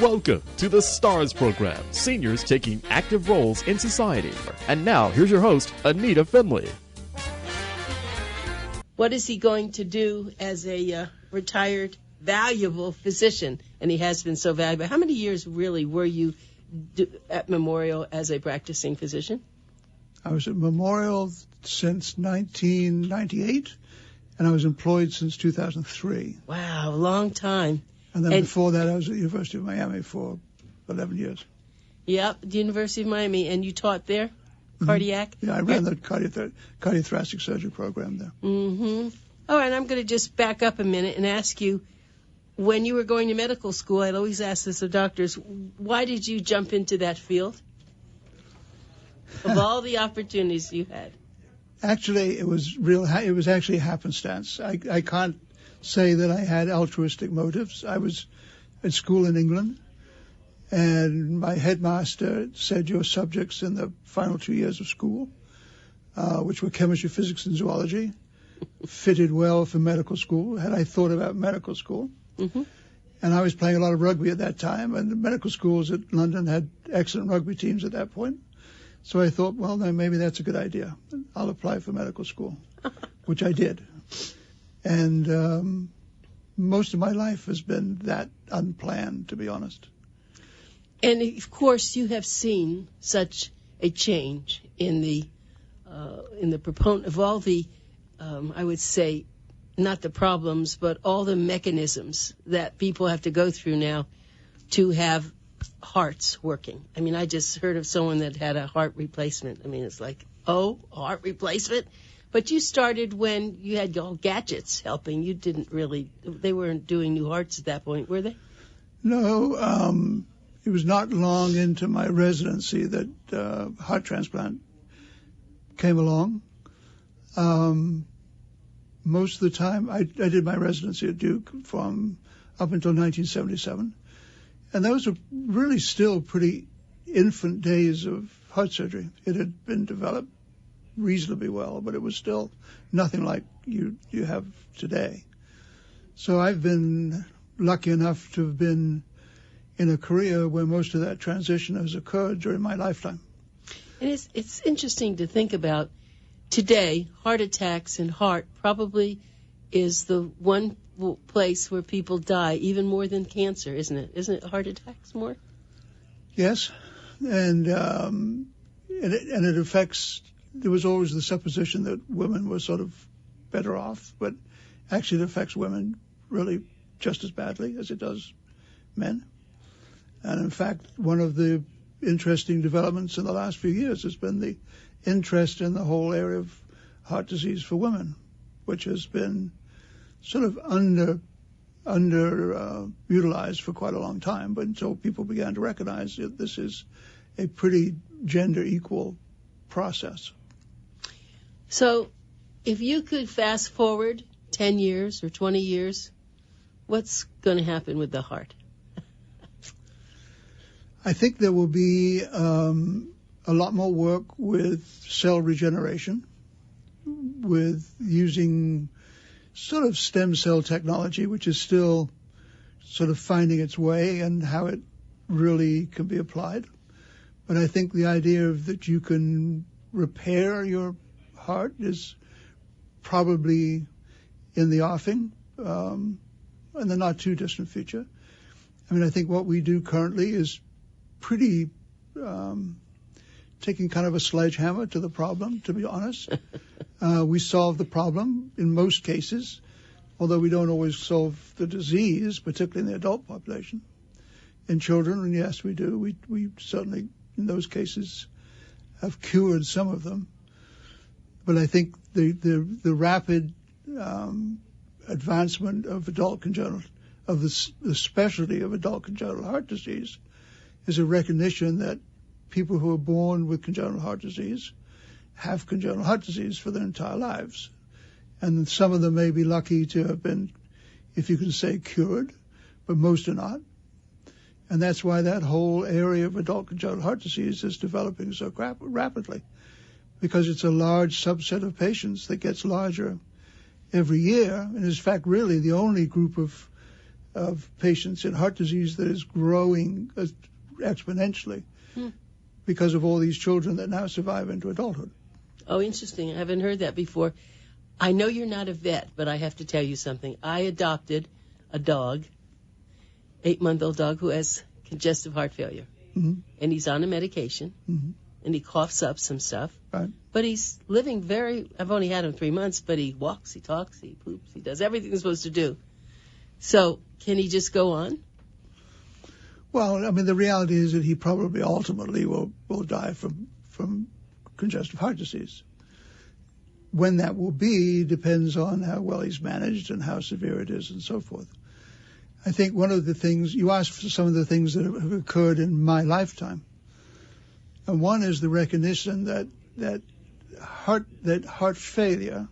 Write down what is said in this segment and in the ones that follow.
Welcome to the STARS program, seniors taking active roles in society. And now, here's your host, ANITA FINLEY. What is he going to do as a retired, valuable physician? And he has been so valuable. How many years really were you at Memorial as a practicing physician? I was at Memorial since 1998, and I was employed since 2003. Wow, a long time. And then before that, I was at the University of Miami for 11 years. Yep, the University of Miami. And you taught there? Cardiac? Yeah, I ran the cardiothoracic surgery program there. Mm-hmm. All right, I'm going to just back up a minute and ask you, when you were going to medical school, I'd always ask this of doctors, why did you jump into that field? Of all the opportunities you had. Actually, it was actually happenstance. I can't say that I had altruistic motives. I was at school in England, and my headmaster said your subjects in the final 2 years of school, which were chemistry, physics, and zoology, fitted well for medical school, had I thought about medical school. Mm-hmm. And I was playing a lot of rugby at that time, and the medical schools at London had excellent rugby teams at that point. So I thought, well, then maybe that's a good idea. I'll apply for medical school, which I did. And most of my life has been that unplanned, to be honest. And, of course, you have seen such a change in the proponent of all the, I would say, not the problems, but all the mechanisms that people have to go through now to have hearts working. I mean, I just heard of someone that had a heart replacement. I mean, it's like, oh, a heart replacement? But you started when you had all gadgets helping. You didn't really, they weren't doing new hearts at that point, were they? No, it was not long into my residency that heart transplant came along. Most of the time, I did my residency at Duke from up until 1977. And those were really still pretty infant days of heart surgery. It had been developed reasonably well, but it was still nothing like you have today. So I've been lucky enough to have been in a career where most of that transition has occurred during my lifetime. And it's interesting to think about today, heart attacks and heart probably is the one place where people die even more than cancer, isn't it? Isn't it heart attacks more? Yes, and it affects. There was always the supposition that women were sort of better off, but actually it affects women really just as badly as it does men. And in fact, one of the interesting developments in the last few years has been the interest in the whole area of heart disease for women, which has been sort of utilized for quite a long time, but until people began to recognize that this is a pretty gender equal process. So if you could fast forward 10 years or 20 years, what's going to happen with the heart? I think there will be a lot more work with cell regeneration, with using sort of stem cell technology, which is still sort of finding its way and how it really can be applied. But I think the idea of that you can repair your heart is probably in the offing in the not too distant future. I mean, I think what we do currently is pretty taking kind of a sledgehammer to the problem, to be honest. We solve the problem in most cases, although we don't always solve the disease, particularly in the adult population. In children, and yes, we do. We certainly, in those cases, have cured some of them. But I think the rapid advancement of adult congenital, of the specialty of adult congenital heart disease, is a recognition that people who are born with congenital heart disease have congenital heart disease for their entire lives. And some of them may be lucky to have been, if you can say, cured, but most are not. And that's why that whole area of adult congenital heart disease is developing so rapidly, because it's a large subset of patients that gets larger every year, and is in fact really the only group of of patients in heart disease that is growing exponentially because of all these children that now survive into adulthood. Oh, interesting. I haven't heard that before. I know you're not a vet, but I have to tell you something. I adopted a dog, 8-month-old dog, who has congestive heart failure. Mm-hmm. And he's on a medication, and he coughs up some stuff. Right. But he's living I've only had him 3 months, but he walks, he talks, he poops, he does everything he's supposed to do. So can he just go on? Well, I mean, the reality is that he probably ultimately will die from congestive heart disease. When that will be depends on how well he's managed and how severe it is and so forth. I think one of the things, you asked for some of the things that have occurred in my lifetime. And one is the recognition that heart failure,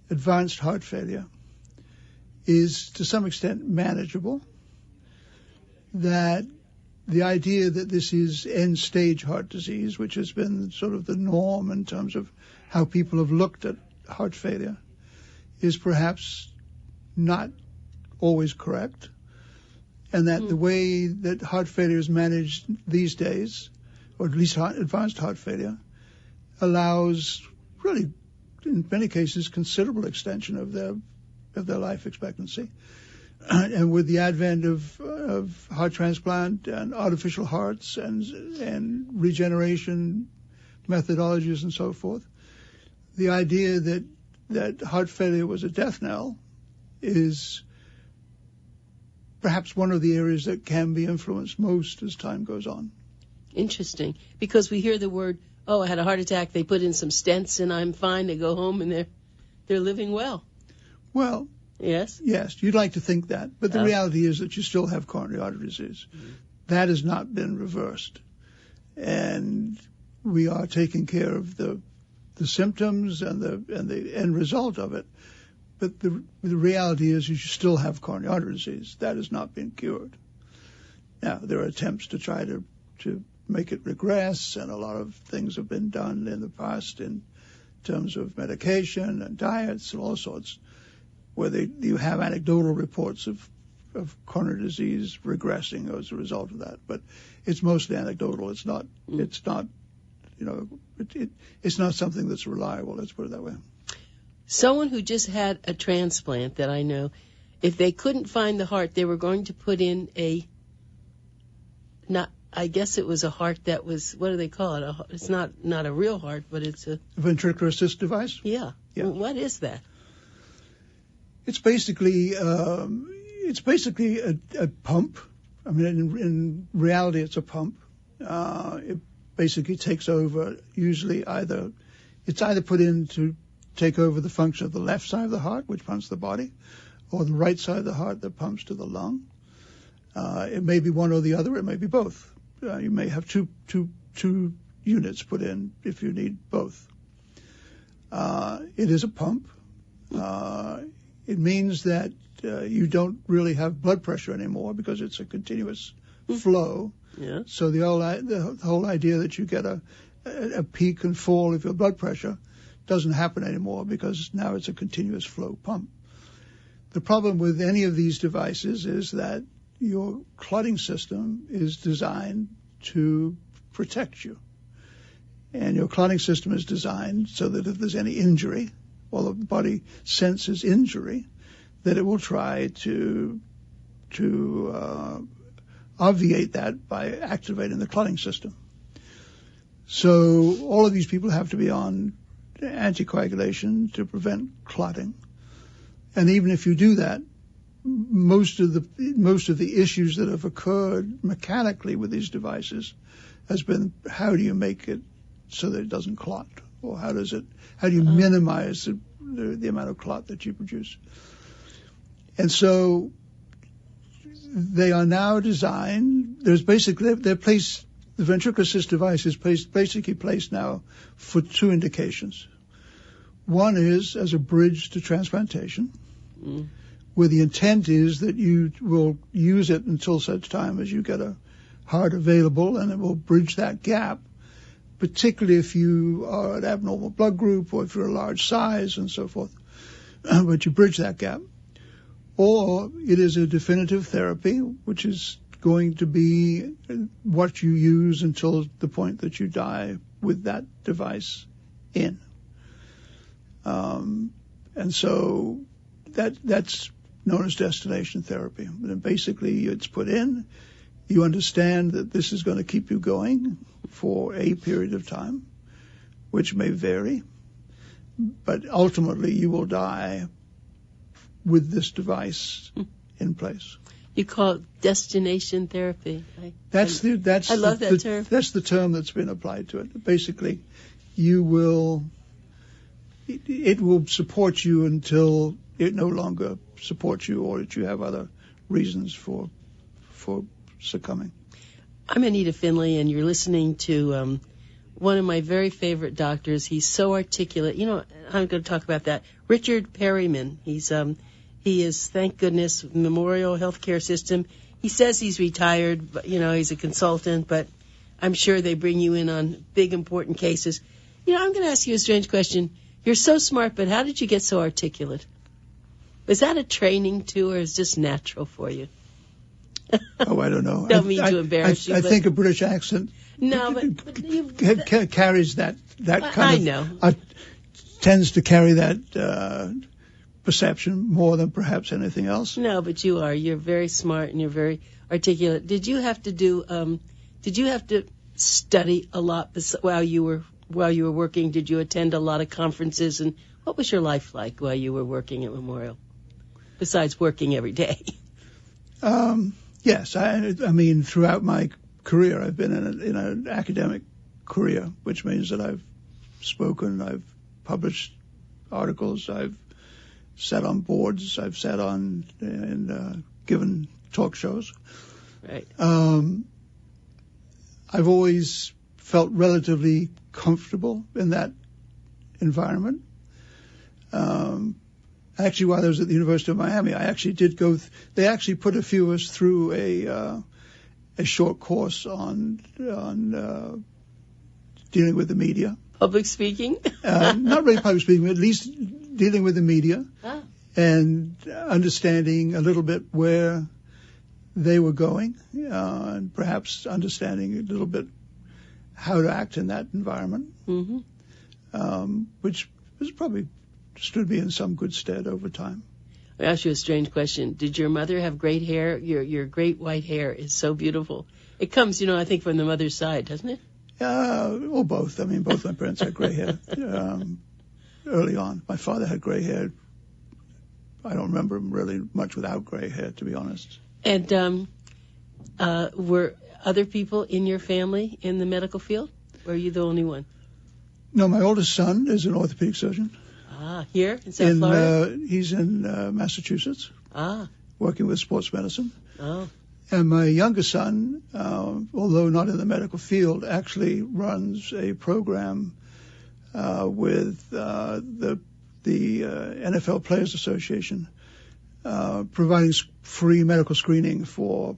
advanced heart failure, is to some extent manageable. That the idea that this is end-stage heart disease, which has been sort of the norm in terms of how people have looked at heart failure, is perhaps not always correct, and that the way that heart failure is managed these days, or at least advanced heart failure, allows really, in many cases, considerable extension of their life expectancy. And with the advent of heart transplant and artificial hearts and regeneration methodologies and so forth, the idea that heart failure was a death knell is perhaps one of the areas that can be influenced most as time goes on. Interesting. Because we hear the word, oh, I had a heart attack, they put in some stents and I'm fine, they go home and they're living well. Well, yes, you'd like to think that, but the reality is that you still have coronary artery disease. That has not been reversed. And we are taking care of the symptoms and the end result of it. But the reality is you still have coronary artery disease. That has not been cured. Now, there are attempts to try to make it regress, and a lot of things have been done in the past in terms of medication and diets and all sorts, where you have anecdotal reports of coronary disease regressing as a result of that. But it's mostly anecdotal. It's not something that's reliable, let's put it that way. Someone who just had a transplant that I know, if they couldn't find the heart, they were going to put in I guess it was a heart that was, what do they call it? It's not a real heart, but it's a ventricular assist device? Yeah. Well, what is that? It's basically a pump. I mean, in reality, it's a pump. It basically takes over, usually it's either put in to take over the function of the left side of the heart, which pumps the body, or the right side of the heart that pumps to the lung. It may be one or the other. It may be both. You may have two units put in if you need both. It is a pump. It means that you don't really have blood pressure anymore because it's a continuous flow. Yeah. So the whole idea that you get a peak and fall of your blood pressure doesn't happen anymore because now it's a continuous flow pump. The problem with any of these devices is that your clotting system is designed to protect you. And your clotting system is designed so that if there's any injury, or the body senses injury, that it will try to obviate that by activating the clotting system. So all of these people have to be on anticoagulation to prevent clotting. And even if you do that, most of the issues that have occurred mechanically with these devices has been, how do you make it so that it doesn't clot? Or how do you minimize the amount of clot that you produce? And so they are now designed, the ventricular assist device is basically placed now for two indications. One is as a bridge to transplantation, where the intent is that you will use it until such time as you get a heart available, and it will bridge that gap, particularly if you are an abnormal blood group or if you're a large size and so forth. But you bridge that gap. or it is a definitive therapy, which is going to be what you use until the point that you die with that device in. And so that's known as destination therapy. And basically, it's put in. You understand that this is going to keep you going for a period of time, which may vary, but ultimately you will die with this device in place. You call it destination therapy. I love that term. That's the term that's been applied to it. Basically, it will support you until it no longer supports you, or that you have other reasons for succumbing. I'm Anita Finley, and you're listening to one of my very favorite doctors. He's so articulate. You know, I'm going to talk about that. Richard PERRYMAN. He is, thank goodness, Memorial Healthcare System. He says he's retired, but, you know, he's a consultant, but I'm sure they bring you in on big, important cases. You know, I'm going to ask you a strange question. You're so smart, but how did you get so articulate? Was that a training, too, or is it just natural for you? Oh, I don't know. Don't mean to embarrass you. I think a British accent carries that kind of... I know. Tends to carry that perception more than perhaps anything else. No, but you are. You're very smart and you're very articulate. Did you have to study a lot while you were working? Did you attend a lot of conferences? And what was your life like while you were working at Memorial, besides working every day? Yes, I mean, throughout my career, I've been in an academic career, which means that I've spoken, I've published articles, I've sat on boards, I've sat on and given talk shows. Right. I've always felt relatively comfortable in that environment. Actually, while I was at the University of Miami, I actually did go. They actually put a few of us through a short course on dealing with the media. Public speaking? Not really public speaking, but at least dealing with the media and understanding a little bit where they were going, and perhaps understanding a little bit how to act in that environment, which was probably stood me in some good stead over time. I'll ask you a strange question. Did your mother have great hair? Your great white hair is so beautiful. It comes, I think from the mother's side, doesn't it? Well, both. I mean, both my parents had gray hair early on. My father had gray hair. I don't remember him really much without gray hair, to be honest. And were other people in your family in the medical field? Or are you the only one? No, my oldest son is an orthopedic surgeon. Here in South Florida? He's in Massachusetts, working with sports medicine. Oh. And my younger son, although not in the medical field, actually runs a program with the NFL Players Association, providing free medical screening for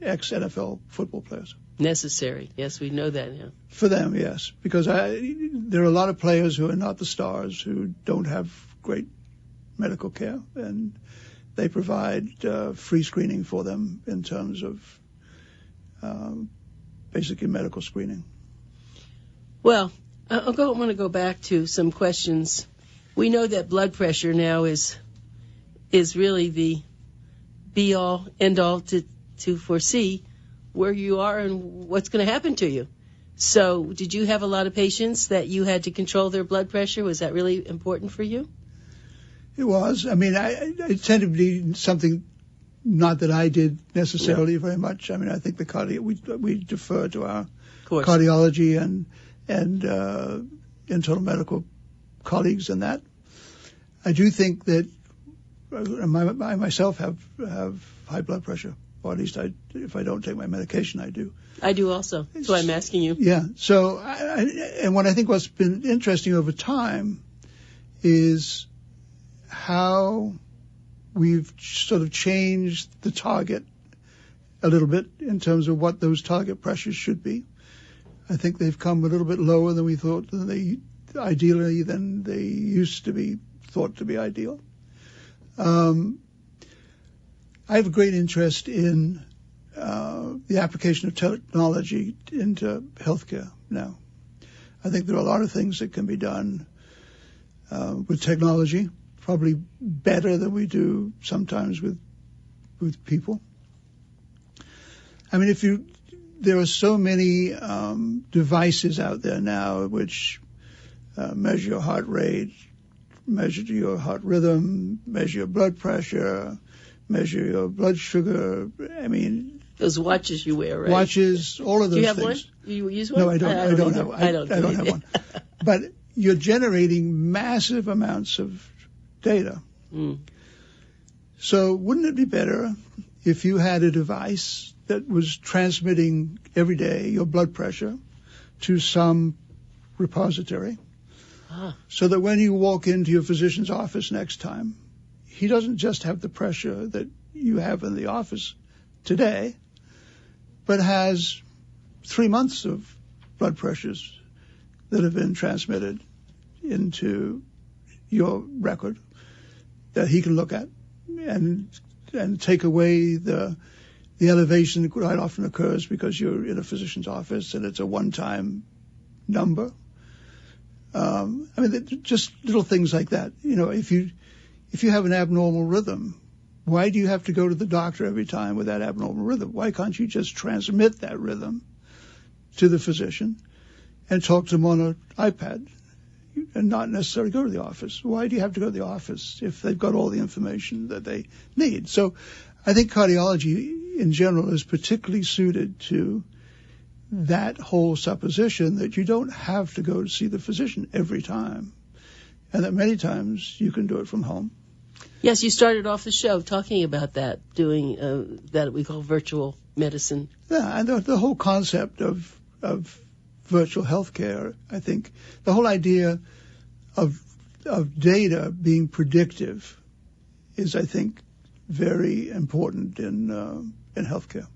ex-NFL football players. Necessary. Yes, we know that now. For them, yes. Because there are a lot of players who are not the stars, who don't have great medical care, and they provide free screening for them in terms of basically medical screening. Well, I want to go back to some questions. We know that blood pressure now is really the be-all, end-all to foresee where you are and what's going to happen to you. So did you have a lot of patients that you had to control their blood pressure? Was that really important for you? It was. I mean, it tended to be something not that I did necessarily very much. I mean, I think we defer to our cardiology and internal medical colleagues in that. I do think that I myself have high blood pressure, or at least if I don't take my medication, I do. I do also. That's why I'm asking you. Yeah. So, and what I think what's been interesting over time is how we've sort of changed the target a little bit in terms of what those target pressures should be. I think they've come a little bit lower than we thought, than they used to be thought to be ideal. I have a great interest in the application of technology into healthcare now. I think there are a lot of things that can be done with technology, probably better than we do sometimes with people. I mean, there are so many devices out there now which measure your heart rate, measure your heart rhythm, measure your blood pressure, measure your blood sugar. I mean, those watches you wear, right? Watches, all of those things. Do you have one? Do you use one? No, I don't. I don't have one. I don't have one. But you're generating massive amounts of data. Mm. So wouldn't it be better if you had a device that was transmitting every day your blood pressure to some repository, so that when you walk into your physician's office next time, he doesn't just have the pressure that you have in the office today, but has 3 months of blood pressures that have been transmitted into your record that he can look at and take away the elevation that quite often occurs because you're in a physician's office and it's a one-time number. I mean, just little things like that. You know, if you have an abnormal rhythm, why do you have to go to the doctor every time with that abnormal rhythm? Why can't you just transmit that rhythm to the physician and talk to them on an iPad and not necessarily go to the office? Why do you have to go to the office if they've got all the information that they need? So I think cardiology in general is particularly suited to that whole supposition that you don't have to go to see the physician every time, and that many times you can do it from home. Yes, you started off the show talking about that, doing that we call virtual medicine. Yeah, and the whole concept of virtual healthcare, I think, the whole idea of data being predictive is, I think, very important in healthcare.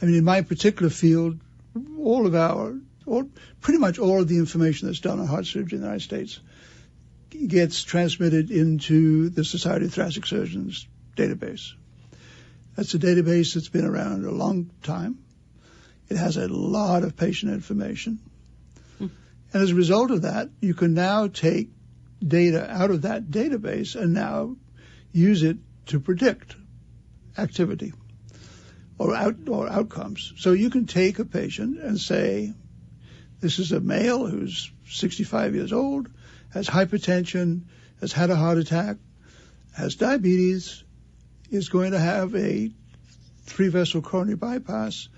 I mean, in my particular field, pretty much all of the information that's done on heart surgery in the United States gets transmitted into the Society of Thoracic Surgeons database. That's a database that's been around a long time. It has a lot of patient information. And as a result of that, you can now take data out of that database and now use it to predict activity or outcomes. So you can take a patient and say, this is a male who's 65 years old, has hypertension, has had a heart attack, has diabetes, is going to have a 3-vessel coronary bypass.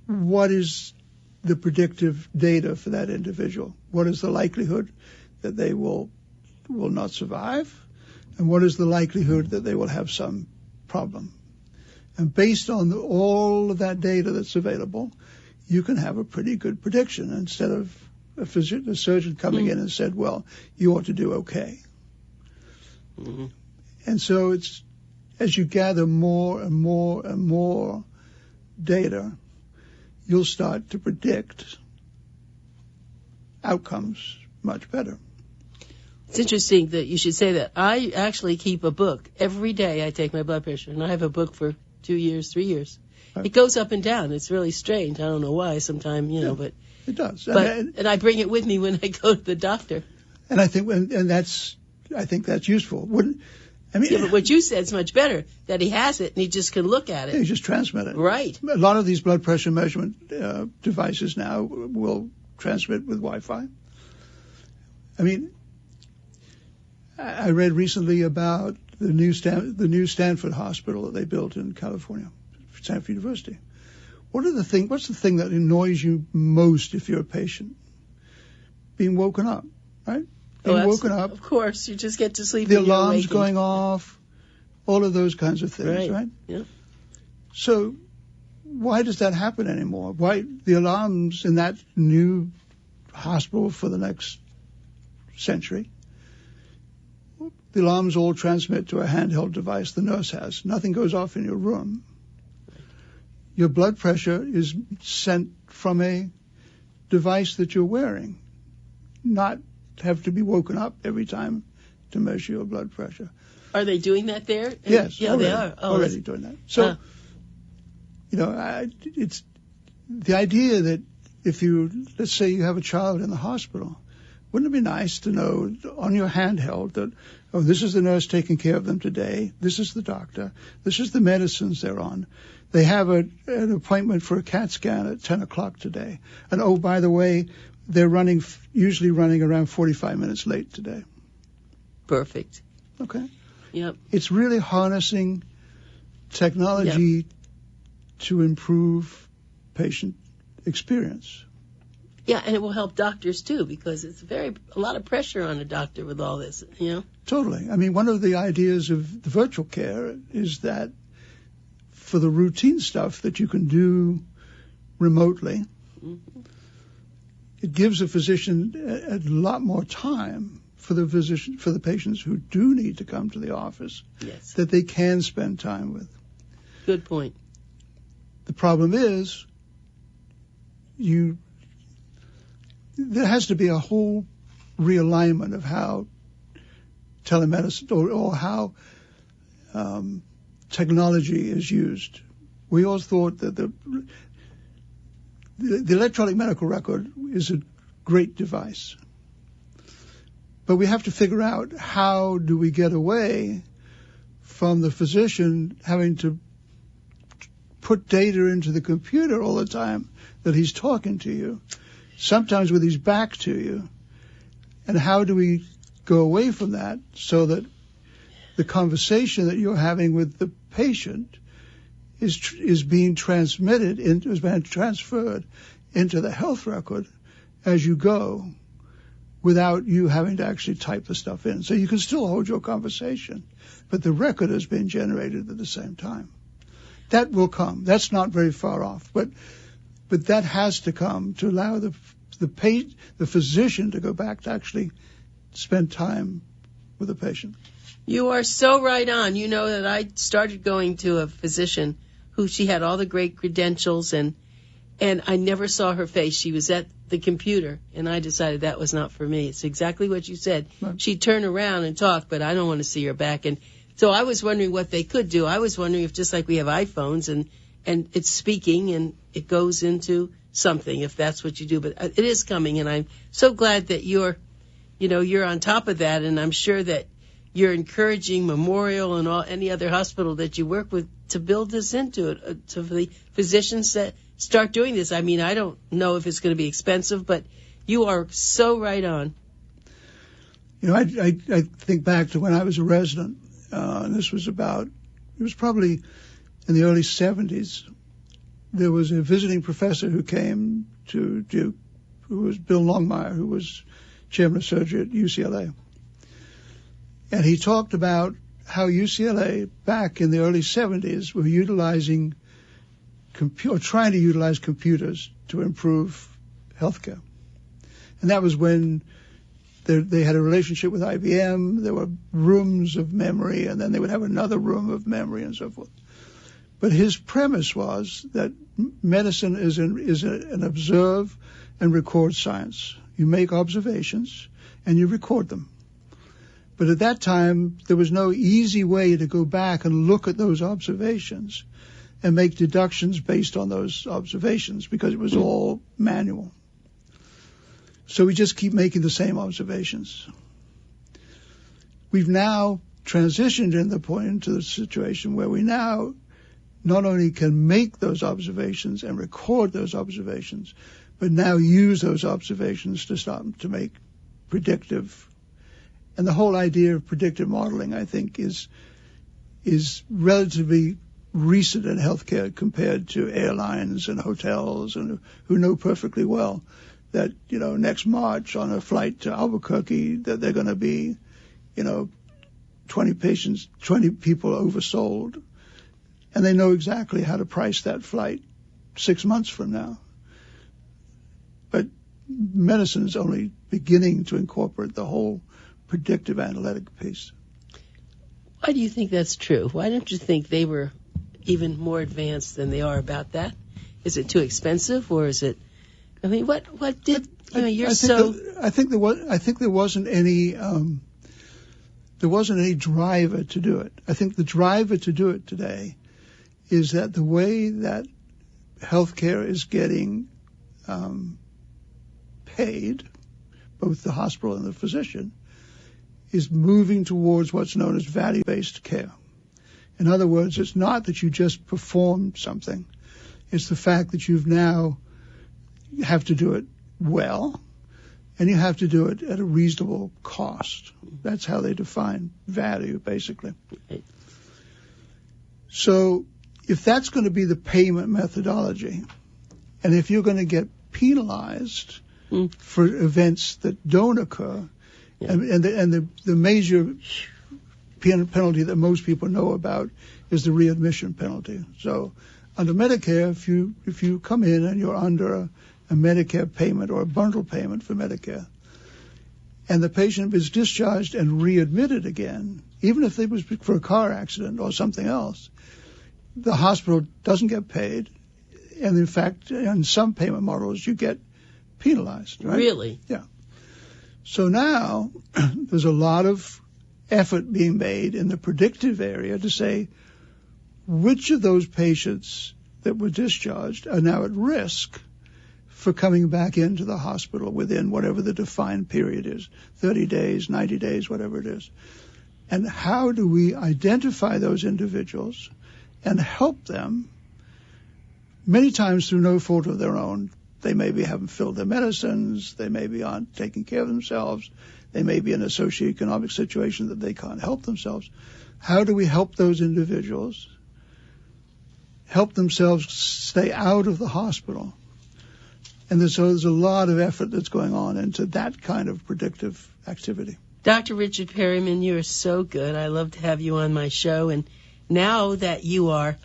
What is the predictive data for that individual? What is the likelihood that they will not survive? And what is the likelihood that they will have some problem? And based on all of that data that's available, you can have a pretty good prediction instead of a surgeon coming in and said, well, you ought to do okay. Mm-hmm. And so it's, as you gather more and more and more data, you'll start to predict outcomes much better. It's interesting that you should say that. I actually keep a book. Every day I take my blood pressure, and I have a book for 2 years, 3 years. Right. It goes up and down. It's really strange. I don't know why sometimes, but... It does. And I bring it with me when I go to the doctor. And I think that's useful. But what you said is much better, that he has it and he just can look at it. Yeah, you just transmit it. Right. A lot of these blood pressure measurement devices now will transmit with Wi-Fi. I mean, I read recently about the new Stanford hospital that they built in California, Stanford University. What's the thing that annoys you most if you're a patient? Being woken up, right? Woken up. Of course, you just get to sleep. The alarms going off, all of those kinds of things, right? Yeah. So why does that happen anymore? Why the alarms in that new hospital for the next century? The alarms all transmit to a handheld device the nurse has. Nothing goes off in your room. Your blood pressure is sent from a device that you're wearing, not have to be woken up every time to measure your blood pressure. Are they doing that there? Yes. Yeah, they are. Oh, already doing that. So, it's the idea that if let's say you have a child in the hospital, wouldn't it be nice to know on your handheld that, oh, this is the nurse taking care of them today, this is the doctor, this is the medicines they're on, they have an appointment for a CAT scan at 10 o'clock today, and oh, by the way, they're usually running around 45 minutes late today. Perfect. Okay. Yep. It's really harnessing technology to improve patient experience. Yeah, and it will help doctors too, because it's a lot of pressure on a doctor with all this, Totally. I mean, one of the ideas of the virtual care is that for the routine stuff that you can do remotely, it gives a physician a lot more time for the patients who do need to come to the office, that they can spend time with. Good point. The problem is, there has to be a whole realignment of how telemedicine or how technology is used. We always thought that the electronic medical record is a great device. But we have to figure out, how do we get away from the physician having to put data into the computer all the time that he's talking to you, sometimes with his back to you, and how do we go away from that so that the conversation that you're having with the patient is being transferred into the health record as you go, without you having to actually type the stuff in. So you can still hold your conversation, but the record has been generated at the same time. That will come. That's not very far off, but that has to come to allow the physician to go back to actually spend time with the patient. You are so right on. You know that I started going to a physician who she had all the great credentials, and I never saw her face. She was at the computer, and I decided that was not for me. It's exactly what you said. Right. She'd turn around and talk, but I don't want to see her back. And so I was wondering what they could do. I was wondering if, just like we have iPhones and it's speaking and it goes into something, if that's what you do. But it is coming, and I'm so glad that you're on top of that, and I'm sure that you're encouraging Memorial and any other hospital that you work with to build this into it, to the physicians that start doing this. I mean, I don't know if it's going to be expensive, but you are so right on. I think back to when I was a resident, and it was probably in the early 70s. There was a visiting professor who came to Duke, who was Bill Longmire, who was chairman of surgery at UCLA. And he talked about how UCLA, back in the early 70s, were trying to utilize computers to improve healthcare. And that was when they had a relationship with IBM. There were rooms of memory, and then they would have another room of memory and so forth. But his premise was that medicine is an observe and record science. You make observations and you record them. But at that time, there was no easy way to go back and look at those observations and make deductions based on those observations, because it was all manual. So we just keep making the same observations. We've now transitioned into the situation where we now not only can make those observations and record those observations, but now use those observations to start to make predictive. And the whole idea of predictive modeling, I think, is relatively recent in healthcare compared to airlines and hotels, and who know perfectly well that, next March on a flight to Albuquerque, that they're going to be, 20 people oversold. And they know exactly how to price that flight 6 months from now. But medicine is only beginning to incorporate the whole predictive analytic piece. Why do you think that's true? Why don't you think they were even more advanced than they are about that? Is it too expensive, or is it? I mean, what did I think there wasn't any there wasn't any driver to do it. I think the driver to do it today is that the way that healthcare is getting paid, both the hospital and the physician, is moving towards what's known as value-based care. In other words, it's not that you just performed something. It's the fact that you have to do it well, and you have to do it at a reasonable cost. That's how they define value, basically. So if that's going to be the payment methodology, and if you're going to get penalized for events that don't occur, and the major penalty that most people know about is the readmission penalty. So under Medicare, if you come in and you're under a Medicare payment or a bundle payment for Medicare, and the patient is discharged and readmitted again, even if it was for a car accident or something else, the hospital doesn't get paid, and in fact, in some payment models, you get penalized, right? Really? Yeah. So now there's a lot of effort being made in the predictive area to say which of those patients that were discharged are now at risk for coming back into the hospital within whatever the defined period is, 30 days, 90 days, whatever it is. And how do we identify those individuals and help them, many times through no fault of their own? They maybe haven't filled their medicines, they maybe aren't taking care of themselves, they may be in a socioeconomic situation that they can't help themselves. How do we help those individuals help themselves stay out of the hospital? And there's a lot of effort that's going on into that kind of predictive activity. Dr. Richard Perryman, you are so good. I love to have you on my show. And now that you are,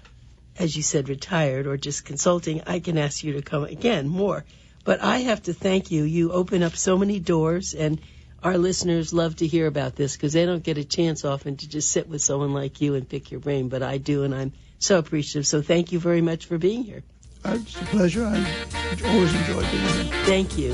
as you said, retired or just consulting, I can ask you to come again more. But I have to thank you. You open up so many doors, and our listeners love to hear about this because they don't get a chance often to just sit with someone like you and pick your brain. But I do, and I'm so appreciative. So thank you very much for being here. It's a pleasure. I always enjoy being here. Thank you.